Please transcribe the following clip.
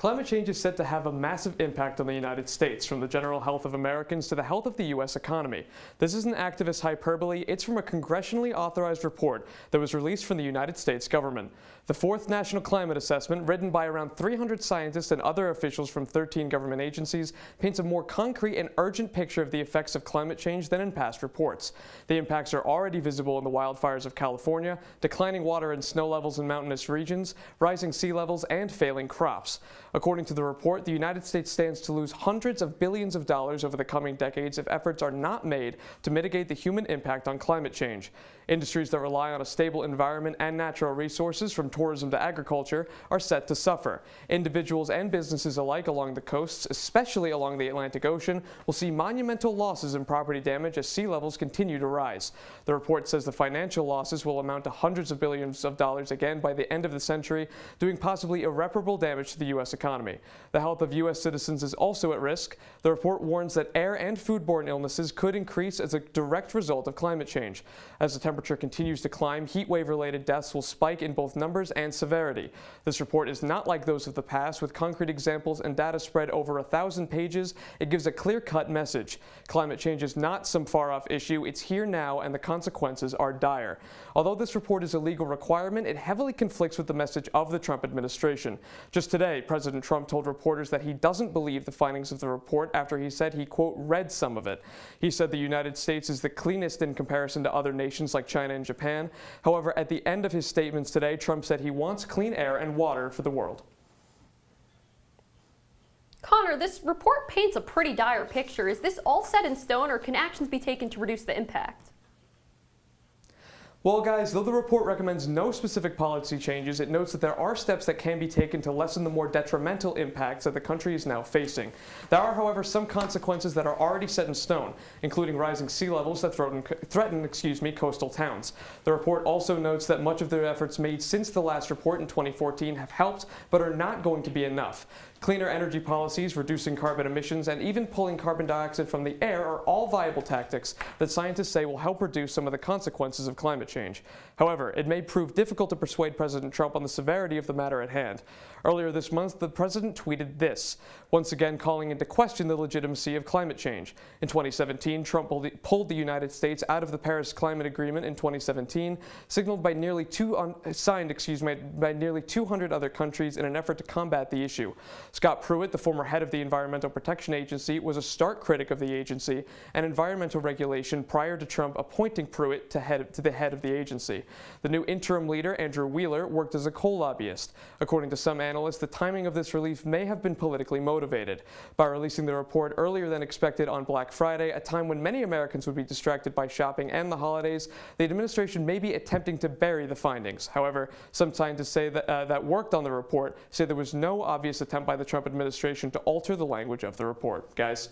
Climate change is set to have a massive impact on the United States, from the general health of Americans to the health of the U.S. economy. This isn't activist hyperbole, it's from a congressionally authorized report that was released from the United States government. The fourth National Climate Assessment, written by around 300 scientists and other officials from 13 government agencies, paints a more concrete and urgent picture of the effects of climate change than in past reports. The impacts are already visible in the wildfires of California, declining water and snow levels in mountainous regions, rising sea levels, and failing crops. According to the report, the United States stands to lose hundreds of billions of dollars over the coming decades if efforts are not made to mitigate the human impact on climate change. Industries that rely on a stable environment and natural resources, from tourism to agriculture, are set to suffer. Individuals and businesses alike along the coasts, especially along the Atlantic Ocean, will see monumental losses in property damage as sea levels continue to rise. The report says the financial losses will amount to hundreds of billions of dollars again by the end of the century, doing possibly irreparable damage to the U.S. economy. The health of U.S. citizens is also at risk. The report warns that air and foodborne illnesses could increase as a direct result of climate change. As the temperature continues to climb, heat wave-related deaths will spike in both numbers and severity. This report is not like those of the past, with concrete examples and data spread over 1,000 pages. It gives a clear-cut message. Climate change is not some far-off issue. It's here now, and the consequences are dire. Although this report is a legal requirement, it heavily conflicts with the message of the Trump administration. Just today, President Trump told reporters that he doesn't believe the findings of the report after he said he, quote, read some of it. He said the United States is the cleanest in comparison to other nations like China and Japan. However, at the end of his statements today, Trump said he wants clean air and water for the world. Connor, this report paints a pretty dire picture. Is this all set in stone, or can actions be taken to reduce the impact? Well, guys, though the report recommends no specific policy changes, it notes that there are steps that can be taken to lessen the more detrimental impacts that the country is now facing. There are, however, some consequences that are already set in stone, including rising sea levels that threaten coastal towns. The report also notes that much of the efforts made since the last report in 2014 have helped, but are not going to be enough. Cleaner energy policies, reducing carbon emissions, and even pulling carbon dioxide from the air are all viable tactics that scientists say will help reduce some of the consequences of climate change. However, it may prove difficult to persuade President Trump on the severity of the matter at hand. Earlier this month, the president tweeted this, once again calling into question the legitimacy of climate change. In 2017, Trump pulled the United States out of the Paris Climate Agreement in 2017, signaled by signed by nearly 200 other countries in an effort to combat the issue. Scott Pruitt, the former head of the Environmental Protection Agency, was a stark critic of the agency and environmental regulation prior to Trump appointing Pruitt to the head of the agency. The new interim leader, Andrew Wheeler, worked as a coal lobbyist. According to some analysts, the timing of this relief may have been politically motivated. By releasing the report earlier than expected on Black Friday, a time when many Americans would be distracted by shopping and the holidays, the administration may be attempting to bury the findings. However, some scientists say that worked on the report say there was no obvious attempt by the Trump administration to alter the language of the report. Guys?